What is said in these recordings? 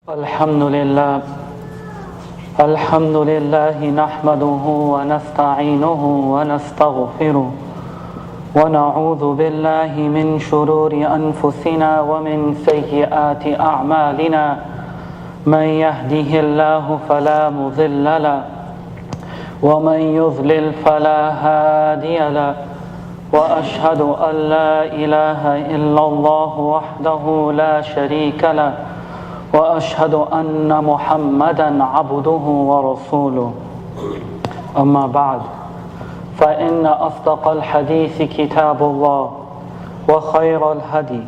الحمد لله نحمده ونستعينه ونستغفره ونعوذ بالله من شرور أنفسنا ومن سيئات أعمالنا من يهده الله فلا مضل له ومن يضلل فلا هادي له وأشهد أن لا إله إلا الله وحده لا شريك له وأشهد أن محمدًا عبده ورسوله أما بعد فإن أصدق الحديث كتاب الله وخير الهدي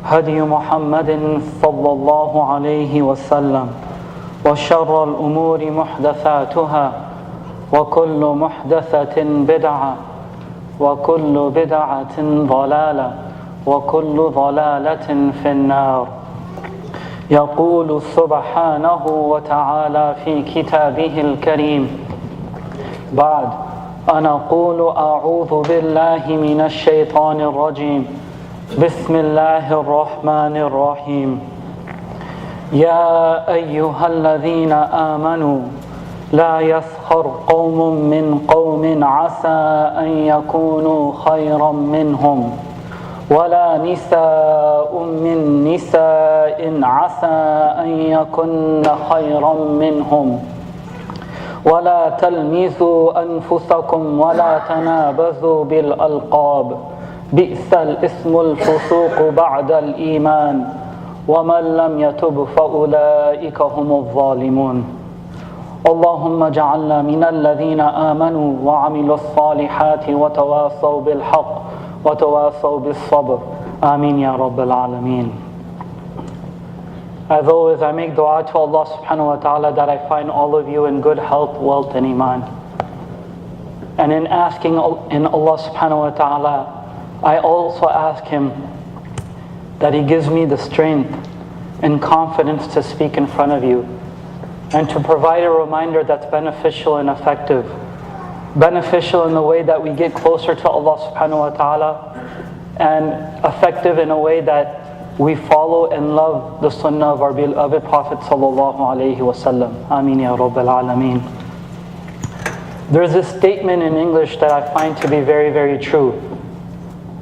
هدي محمد صلى الله عليه وسلم وشر الأمور محدثاتها وكل محدثة بدعة وكل بدعة ضلالة وكل ضلالة في النار. يقول سبحانه وتعالى في كتابه الكريم بعد أن أقول أعوذ بالله من الشيطان الرجيم بسم الله الرحمن الرحيم يا أيها الذين آمنوا لا يسخر قوم من قوم عسى أن يكونوا خيرا منهم ولا نساء من نساء عسى أن يكن خيرا منهم ولا تلمزوا أنفسكم ولا تنابزوا بالألقاب بئس الاسم الفسوق بعد الإيمان ومن لم يتب فأولئك هم الظالمون. اللهم اجعلنا من الذين آمنوا وعملوا الصالحات وتواصوا بالحق وتواصوا بالصبر. Ameen ya Rabbil Alameen. As always, I make dua to Allah subhanahu wa ta'ala that I find all of you in good health, wealth and iman. And in asking in Allah subhanahu wa ta'ala, I also ask Him that He gives me the strength and confidence to speak in front of you and to provide a reminder that's beneficial and effective. Beneficial in the way that we get closer to Allah subhanahu wa ta'ala, and effective in a way that we follow and love the sunnah of our beloved Prophet sallallahu alaihi wasallam. Ameen ya Rabbil Alameen. There's this statement in English that I find to be very, very true.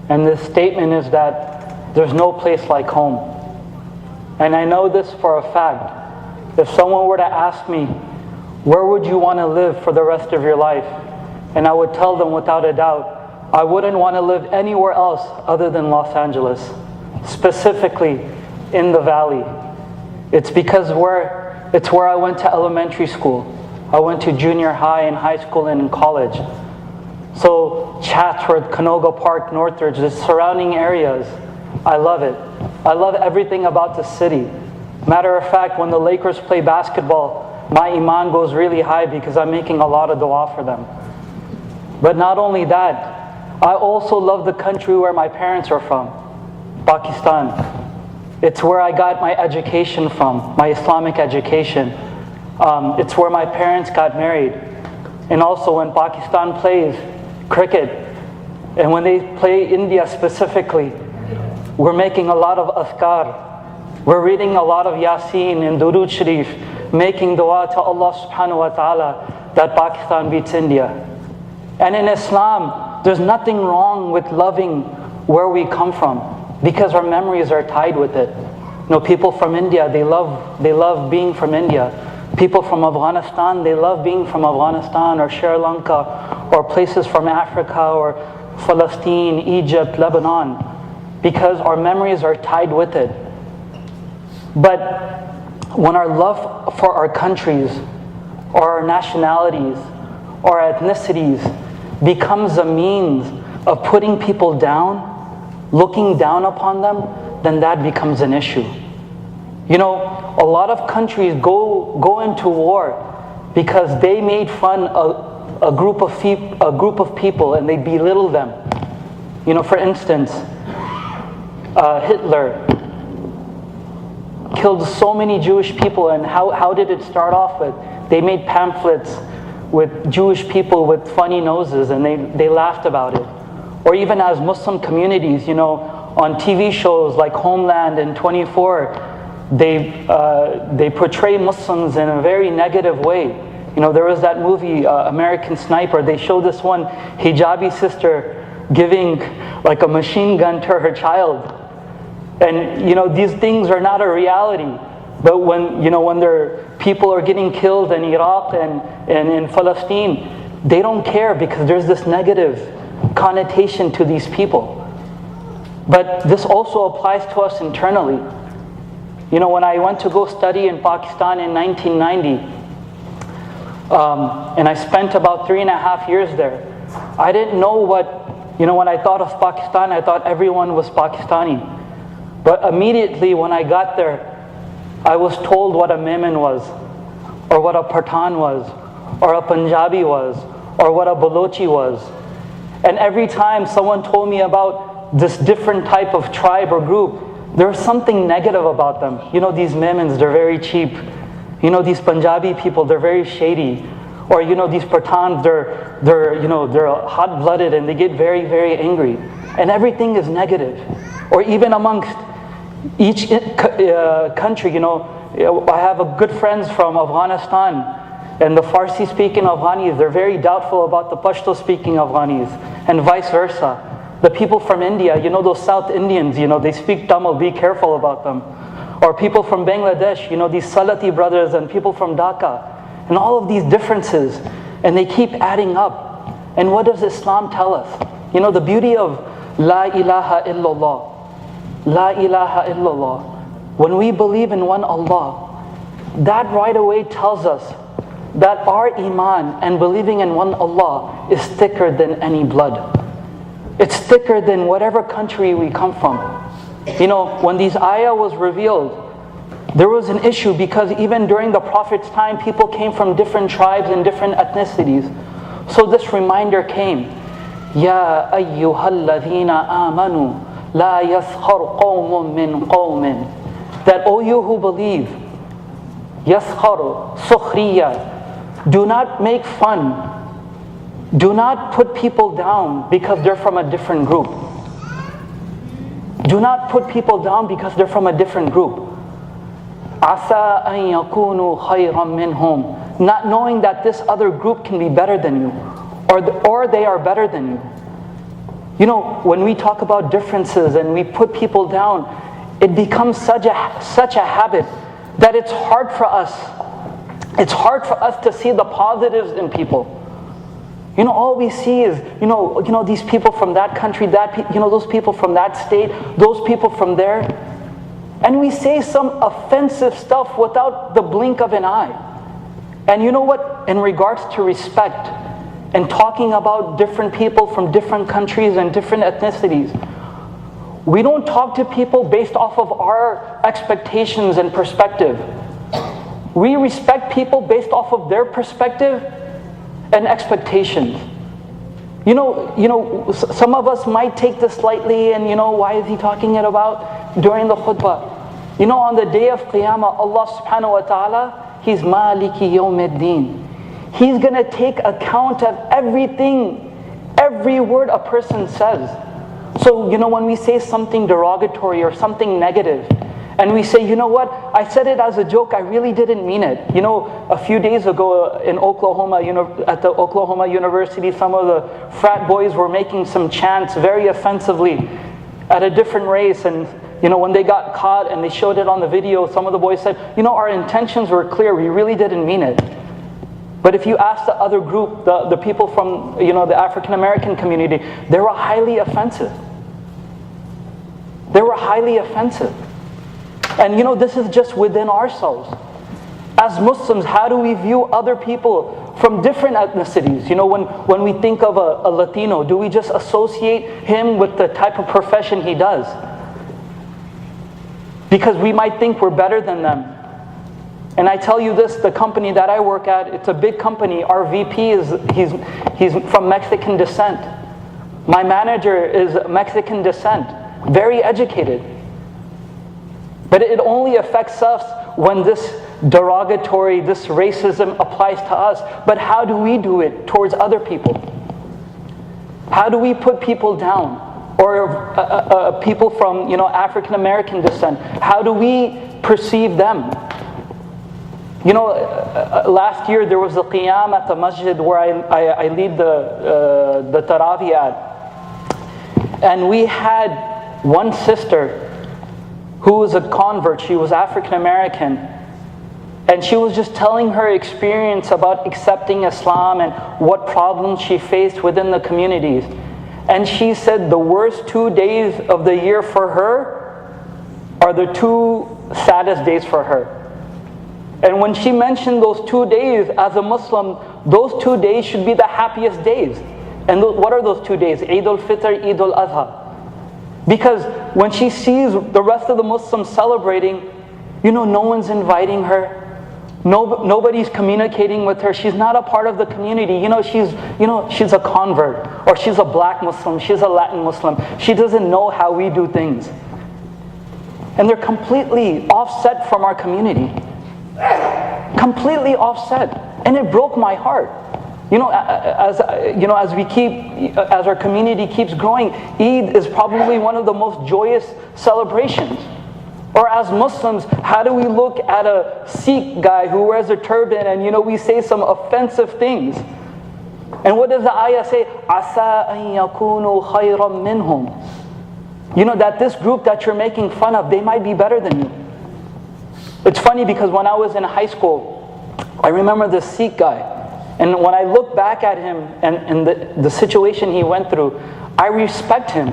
And this statement is that there's no place like home. And I know this for a fact. If someone were to ask me, where would you want to live for the rest of your life? And I would tell them without a doubt, I wouldn't want to live anywhere else other than Los Angeles, specifically in the Valley. It's because it's where I went to elementary school. I went to junior high and high school and in college. So Chatsworth, Canoga Park, Northridge, the surrounding areas, I love it. I love everything about the city. Matter of fact, when the Lakers play basketball, my iman goes really high because I'm making a lot of dua for them. But not only that, I also love the country where my parents are from, Pakistan. It's where I got my education from, my Islamic education. It's where my parents got married. And also when Pakistan plays cricket, and when they play India specifically, we're making a lot of azkar. We're reading a lot of Yasin and Durood Sharif, making dua to Allah subhanahu wa ta'ala that Pakistan beats India. And in Islam, there's nothing wrong with loving where we come from because our memories are tied with it. You know, people from India, they love being from India. People from Afghanistan, they love being from Afghanistan or Sri Lanka or places from Africa or Palestine, Egypt, Lebanon, because our memories are tied with it. But when our love for our countries or our nationalities or ethnicities becomes a means of putting people down, looking down upon them, then that becomes an issue. You know, a lot of countries go into war because they made fun of a group of people and they belittle them. You know, for instance, Hitler killed so many Jewish people, and how did it start off with? They made pamphlets with Jewish people with funny noses and they laughed about it. Or even as Muslim communities, you know, on TV shows like Homeland and 24, they portray Muslims in a very negative way. There was that movie, American Sniper. They showed this one hijabi sister giving like a machine gun to her child. And these things are not a reality. But when people are getting killed in Iraq and in Palestine, they don't care because there's this negative connotation to these people. But this also applies to us internally. When I went to go study in Pakistan in 1990, and I spent about 3.5 years there, I didn't know when I thought of Pakistan, I thought everyone was Pakistani. But immediately when I got there, I was told what a Memon was, or what a Pathan was, or a Punjabi was, or what a Balochi was. And every time someone told me about this different type of tribe or group, there was something negative about them. These Memons, they're very cheap. These Punjabi people, they're very shady. Or these Pathans, they're hot-blooded and they get very, very angry. And everything is negative. Or even amongst each country, I have a good friends from Afghanistan, and the Farsi-speaking Afghanis, they're very doubtful about the Pashto-speaking Afghanis, and vice versa. The people from India, those South Indians, they speak Tamil, be careful about them. Or people from Bangladesh, these Salati brothers and people from Dhaka, and all of these differences, and they keep adding up. And what does Islam tell us? The beauty of La ilaha illallah. La ilaha illallah. When we believe in one Allah, that right away tells us that our iman and believing in one Allah is thicker than any blood. It's thicker than whatever country we come from. When these ayah was revealed, there was an issue because even during the Prophet's time, people came from different tribes and different ethnicities. So this reminder came, Ya ayyuhalladhina amanu la yaskhar qawmun min qawmin. That, O you who believe, yaskhar, sukhriya, do not make fun, do not put people down because they're from a different group. Do not put people down because they're from a different group. Asa an yakunu khayran minhum. Not knowing that this other group can be better than you, or they are better than you. When we talk about differences and we put people down, it becomes such a habit that it's hard for us. It's hard for us to see the positives in people. All we see is, these people from that country, those people from that state, those people from there. And we say some offensive stuff without the blink of an eye. And you know what? In regards to respect and talking about different people from different countries and different ethnicities, we don't talk to people based off of our expectations and perspective. We respect people based off of their perspective and expectations. Some of us might take this lightly and why is he talking it about during the khutbah? On the day of Qiyamah, Allah subhanahu wa ta'ala, He's Maliki Yawmiddin. He's going to take account of everything, every word a person says. So, when we say something derogatory or something negative, and we say, you know what, I said it as a joke, I really didn't mean it. A few days ago in Oklahoma, at the Oklahoma University, some of the frat boys were making some chants very offensively at a different race. And, when they got caught and they showed it on the video, some of the boys said, our intentions were clear, we really didn't mean it. But if you ask the other group, the people from, the African American community, they were highly offensive. They were highly offensive. And this is just within ourselves. As Muslims, how do we view other people from different ethnicities? When we think of a Latino, do we just associate him with the type of profession he does? Because we might think we're better than them. And I tell you this, the company that I work at, it's a big company. Our VP he's from Mexican descent. My manager is Mexican descent, very educated. But it only affects us when this derogatory, this racism applies to us. But how do we do it towards other people? How do we put people down? Or people from African American descent? How do we perceive them? You know, last year there was a qiyam at the masjid where I lead the Taraweeh at. And we had one sister who was a convert. She was African American. And she was just telling her experience about accepting Islam and what problems she faced within the communities. And she said the worst 2 days of the year for her are the 2 saddest days for her. And when she mentioned those 2 days, as a Muslim, those 2 days should be the happiest days. And what are those 2 days? Eid al-Fitr, Eid al-Adha. Because when she sees the rest of the Muslims celebrating, you know, no one's inviting her. Nobody's communicating with her. She's not a part of the community. She's a convert, or she's a black Muslim, she's a Latin Muslim. She doesn't know how we do things. And they're completely offset from our community. Completely offset. And it broke my heart. As our community keeps growing, Eid is probably one of the most joyous celebrations. Or as Muslims, how do we look at a Sikh guy who wears a turban and we say some offensive things? And what does the ayah say? Asa an yakunu khayran minhum. That this group that you're making fun of, they might be better than you. It's funny because when I was in high school, I remember this Sikh guy. And when I look back at him and the situation he went through, I respect him.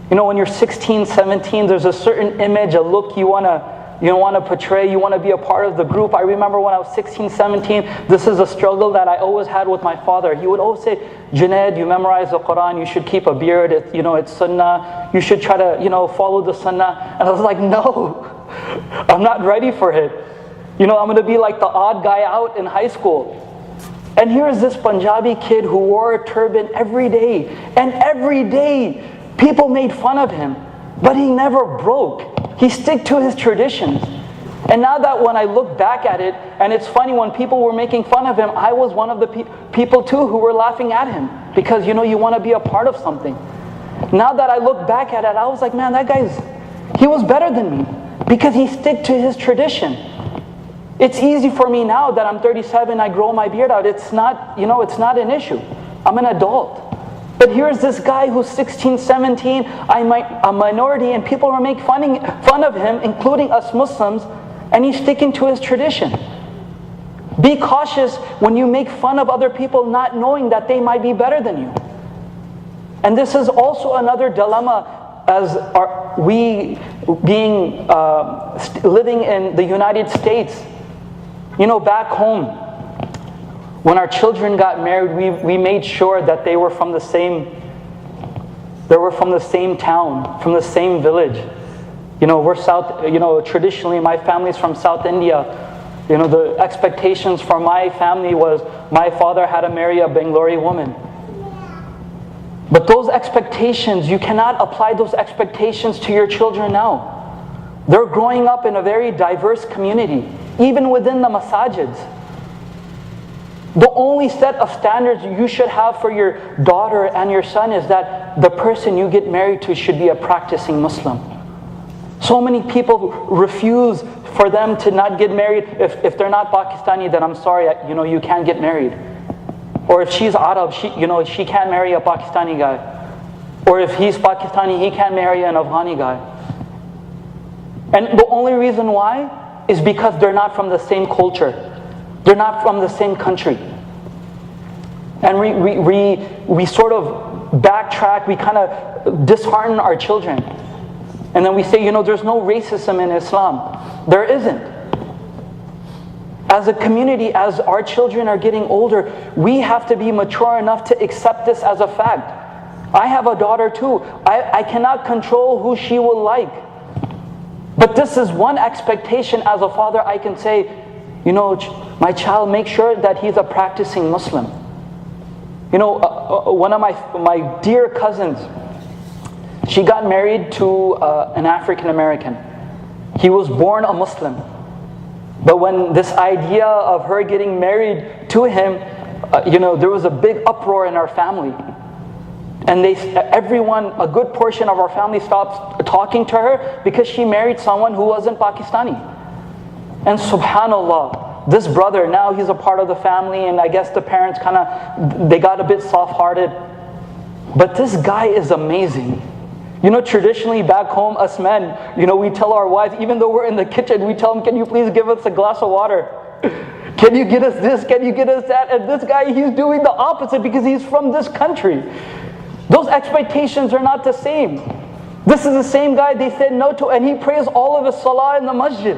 When you're 16, 17, there's a certain image, a look you want to portray, you want to be a part of the group. I remember when I was 16, 17, this is a struggle that I always had with my father. He would always say, Junaid, you memorize the Quran, you should keep a beard, it's sunnah, you should try to, follow the sunnah. And I was like, no, I'm not ready for it. I'm going to be like the odd guy out in high school. And here's this Punjabi kid who wore a turban every day. And every day, people made fun of him, but he never broke. He stuck to his traditions. And now that when I look back at it, and it's funny, when people were making fun of him, I was one of the people too who were laughing at him. Because you want to be a part of something. Now that I look back at it, I was like, man, he was better than me. Because he stuck to his tradition. It's easy for me now that I'm 37, I grow my beard out. It's not an issue. I'm an adult. But here's this guy who's 16, 17, a minority, and people are making fun of him, including us Muslims, and he's sticking to his tradition. Be cautious when you make fun of other people, not knowing that they might be better than you. And this is also another dilemma as we being living in the United States. Back home, when our children got married, we made sure that they were from the same town, from the same village. We're South, traditionally my family's from South India. The expectations for my family was my father had to marry a Bengali woman. But those expectations, you cannot apply those expectations to your children now. They're growing up in a very diverse community, even within the masajids. The only set of standards you should have for your daughter and your son is that the person you get married to should be a practicing Muslim. So many people refuse for them to not get married. If they're not Pakistani, then I'm sorry, you can't get married. Or if she's Arab, she can't marry a Pakistani guy. Or if he's Pakistani, he can't marry an Afghani guy. And the only reason why is because they're not from the same culture. They're not from the same country. And we sort of backtrack, we kind of dishearten our children. And then we say, there's no racism in Islam. There isn't. As a community, as our children are getting older, we have to be mature enough to accept this as a fact. I have a daughter too. I cannot control who she will like. But this is one expectation as a father I can say, my child, make sure that he's a practicing Muslim. One of my dear cousins, she got married to an African American. He was born a Muslim. But when this idea of her getting married to him, there was a big uproar in our family. And everyone, a good portion of our family stopped talking to her because she married someone who wasn't Pakistani. And subhanAllah, this brother, now he's a part of the family, and I guess the parents they got a bit soft-hearted. But this guy is amazing. You know, traditionally back home, us men, you know, we tell our wives, even though we're in the kitchen, we tell them, can you please give us a glass of water? Can you get us this? Can you get us that? And this guy, he's doing the opposite because he's from this country. Those expectations are not the same. This is the same guy they said no to, and he prays all of his salah in the masjid.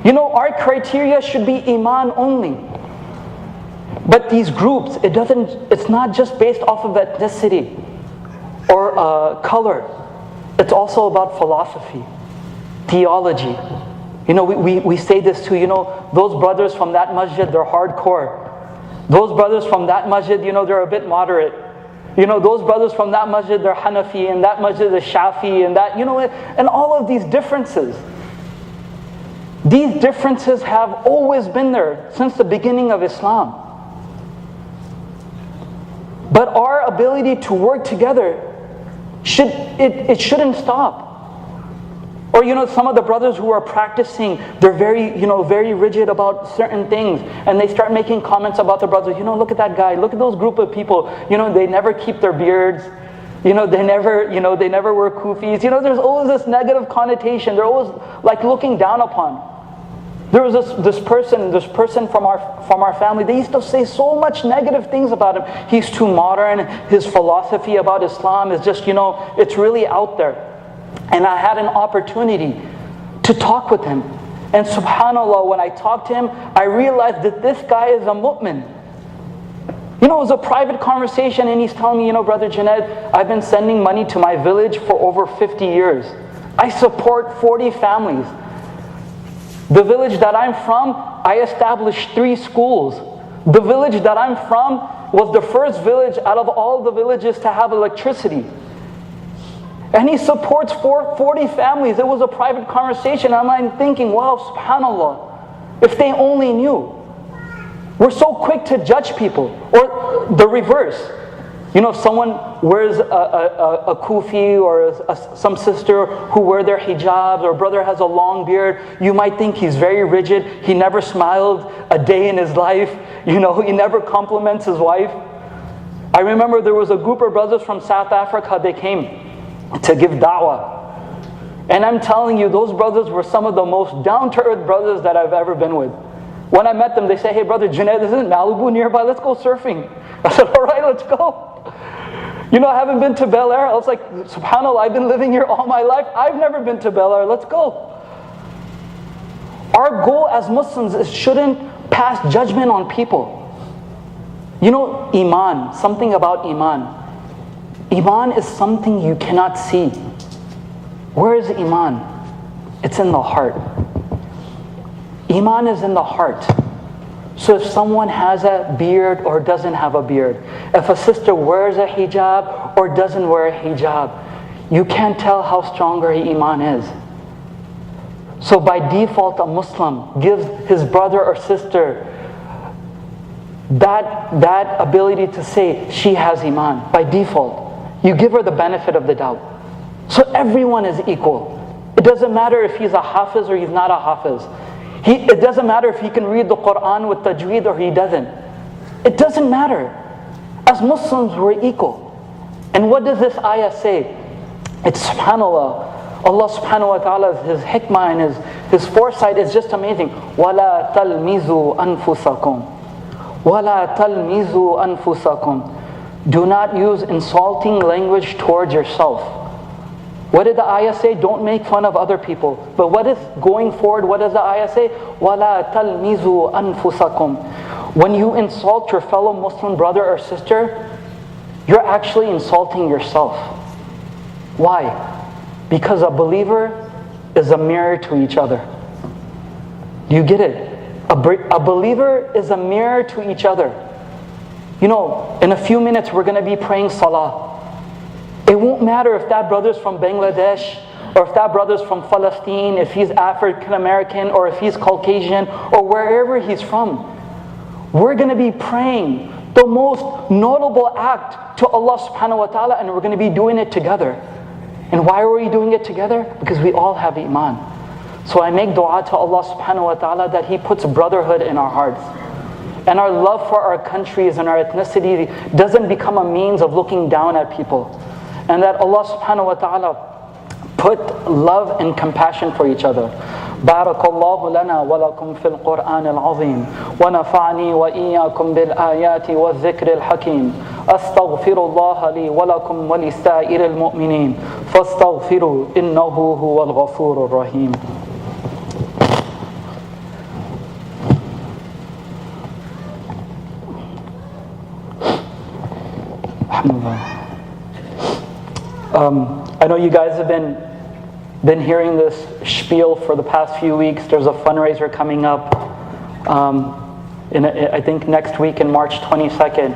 You know, our criteria should be iman only. But these groups, it's not just based off of ethnicity or color. It's also about philosophy, theology. You know, we say this too, you know, those brothers from that masjid, they're hardcore. Those brothers from that masjid, you know, they're a bit moderate. You know, those brothers from that masjid, they're Hanafi, and that masjid is Shafi, and that, you know, and all of these differences. These differences have always been there since the beginning of Islam. But our ability to work together, it shouldn't stop. Or, you know, some of the brothers who are practicing, they're very rigid about certain things. And they start making comments about the brothers. You know, look at that guy. Look at those group of people. You know, they never keep their beards. You know, they never wear kufis. You know, there's always this negative connotation. They're always like looking down upon. There was this person from our family. They used to say so much negative things about him. He's too modern. His philosophy about Islam is just, you know, it's really out there. And I had an opportunity to talk with him. And subhanAllah, when I talked to him, I realized that this guy is a mu'min. You know, it was a private conversation, and he's telling me, you know, Brother Junaid, I've been sending money to my village for over 50 years. I support 40 families. The village that I'm from, I established 3 schools. The village that I'm from was the first village out of all the villages to have electricity. And he supports 40 families. It was a private conversation. I'm thinking, wow, subhanAllah, if they only knew. We're so quick to judge people. Or the reverse. You know, if someone wears a kufi, or some sister who wear their hijabs, or brother has a long beard, you might think he's very rigid. He never smiled a day in his life. You know, he never compliments his wife. I remember there was a group of brothers from South Africa. They came to give da'wah. And I'm telling you, those brothers were some of the most down-to-earth brothers that I've ever been with. When I met them, they say, hey, Brother Junaid, isn't Malibu nearby? Let's go surfing. I said, all right, let's go. You know, I haven't been to Bel Air. I was like, subhanAllah, I've been living here all my life. I've never been to Bel Air. Let's go. Our goal as Muslims is shouldn't pass judgment on people. You know, iman, something about iman. Iman is something you cannot see. Where is iman? It's in the heart. Iman is in the heart. So if someone has a beard or doesn't have a beard, if a sister wears a hijab or doesn't wear a hijab, you can't tell how strong her iman is. So by default, a Muslim gives his brother or sister that ability to say she has iman by default. You give her the benefit of the doubt. So everyone is equal. It doesn't matter if he's a hafiz or he's not a hafiz. It doesn't matter if he can read the Quran with tajweed or he doesn't. It doesn't matter. As Muslims, we're equal. And what does this ayah say? It's subhanAllah. Allah subhanahu wa ta'ala, His hikmah and His foresight is just amazing. وَلَا تَلْمِزُوا أَنفُسَكُمْ وَلَا تَلْمِزُوا أَنفُسَكُمْ. Do not use insulting language towards yourself. What did the ayah say? Don't make fun of other people. But what is going forward? What does the ayah say? وَلَا تَلْمِزُوا أَنفُسَكُمْ. When you insult your fellow Muslim brother or sister, you're actually insulting yourself. Why? Because a believer is a mirror to each other. Do you get it? A believer is a mirror to each other. You know, in a few minutes we're going to be praying salah. It won't matter if that brother's from Bangladesh, or if that brother's from Palestine, if he's African American, or if he's Caucasian, or wherever he's from. We're going to be praying the most notable act to Allah subhanahu wa ta'ala, and we're going to be doing it together. And why are we doing it together? Because we all have iman. So I make dua to Allah subhanahu wa ta'ala that He puts brotherhood in our hearts. And our love for our countries and our ethnicity doesn't become a means of looking down at people. And that Allah subhanahu wa ta'ala put love and compassion for each other. بارك الله لنا ولكم في القرآن العظيم ونفعني وإياكم بالآيات والذكر الحكيم أستغفر الله لي ولكم ولسائر المؤمنين فاستغفروا إنه هو الغفور الرحيم. I know you guys have been hearing this spiel for the past few weeks. There's a fundraiser coming up I think next week in March 22nd.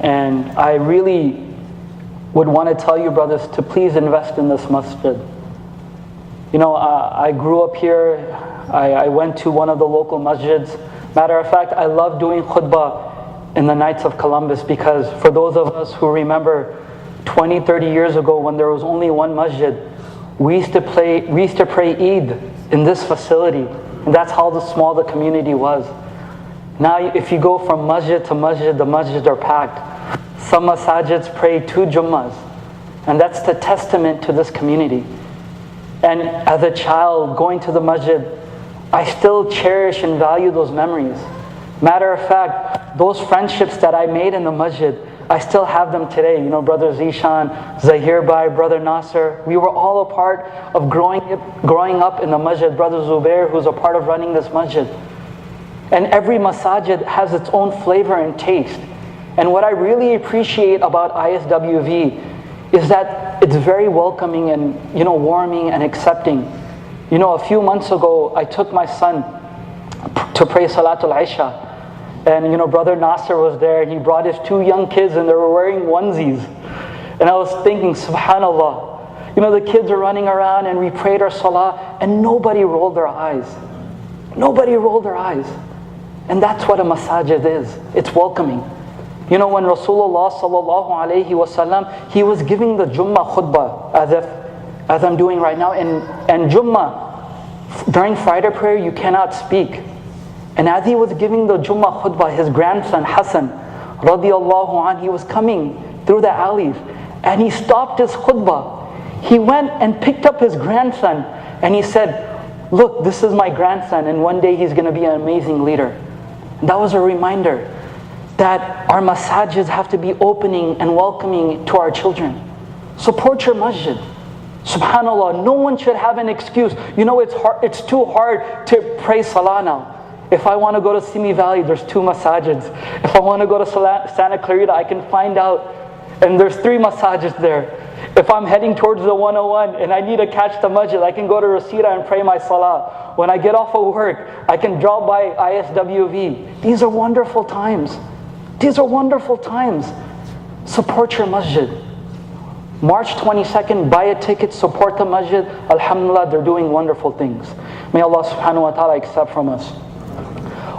And I really would want to tell you, brothers, to please invest in this masjid. You know, I grew up here. I went to one of the local masjids. Matter of fact, I love doing khutbah in the Nights of Columbus, because for those of us who remember 20, 30 years ago when there was only one masjid, we used to pray Eid in this facility, and that's how small the community was. Now if you go from masjid to masjid, the masjids are packed. Some masajids pray 2 Jum'ahs, and that's the testament to this community. And as a child going to the masjid, I still cherish and value those memories. Matter of fact, those friendships that I made in the masjid, I still have them today. You know, Brother Zishan, Zahir Bhai, Brother Nasser, we were all a part of growing up in the masjid. Brother Zubair, who's a part of running this masjid. And every masajid has its own flavor and taste. And what I really appreciate about ISWV is that it's very welcoming and, you know, warming and accepting. You know, a few months ago, I took my son to pray Salatul Isha. And, you know, Brother Nasser was there, and he brought his 2 young kids, and they were wearing onesies. And I was thinking, subhanAllah, you know, the kids are running around, and we prayed our salah, and nobody rolled their eyes. Nobody rolled their eyes. And that's what a masajid is. It's welcoming. You know, when Rasulullah sallallahu alayhi wasallam, he was giving the Jum'ah Khutba, as I'm doing right now. And Jum'ah, during Friday prayer, you cannot speak. And as he was giving the Jum'ah Khutba, his grandson Hassan radiallahu anh, he was coming through the alleys, and he stopped his khutbah. He went and picked up his grandson, and he said, look, this is my grandson, and one day he's going to be an amazing leader. And that was a reminder that our masajids have to be opening and welcoming to our children. Support your masjid. Subhanallah, no one should have an excuse. You know, it's too hard to pray salah now. If I want to go to Simi Valley, there's 2 masajids. If I want to go to Santa Clarita, I can find out, and there's 3 masajids there. If I'm heading towards the 101 and I need to catch the masjid, I can go to Rasida and pray my salah. When I get off of work, I can drop by ISWV. These are wonderful times. These are wonderful times. Support your masjid. March 22nd, buy a ticket, support the masjid. Alhamdulillah, they're doing wonderful things. May Allah subhanahu wa ta'ala accept from us.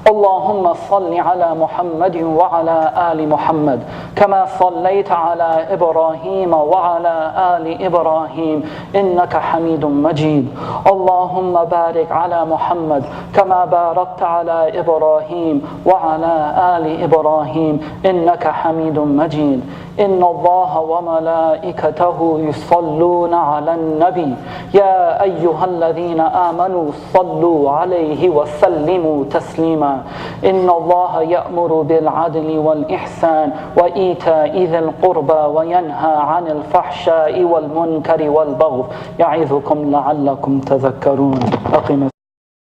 اللهم صل على محمد وعلى آل محمد كما صليت على إبراهيم وعلى آل إبراهيم إنك حميد مجيد اللهم بارك على محمد كما باركت على إبراهيم وعلى آل إبراهيم إنك حميد مجيد إن الله وملائكته يصلون على النبي يا أيها الذين آمنوا صلوا عليه وسلموا تسليما إن الله يأمر بالعدل والإحسان وإيتاء ذي القربى وينهى عن الفحشاء والمنكر والبغي يعظكم لعلكم تذكرون.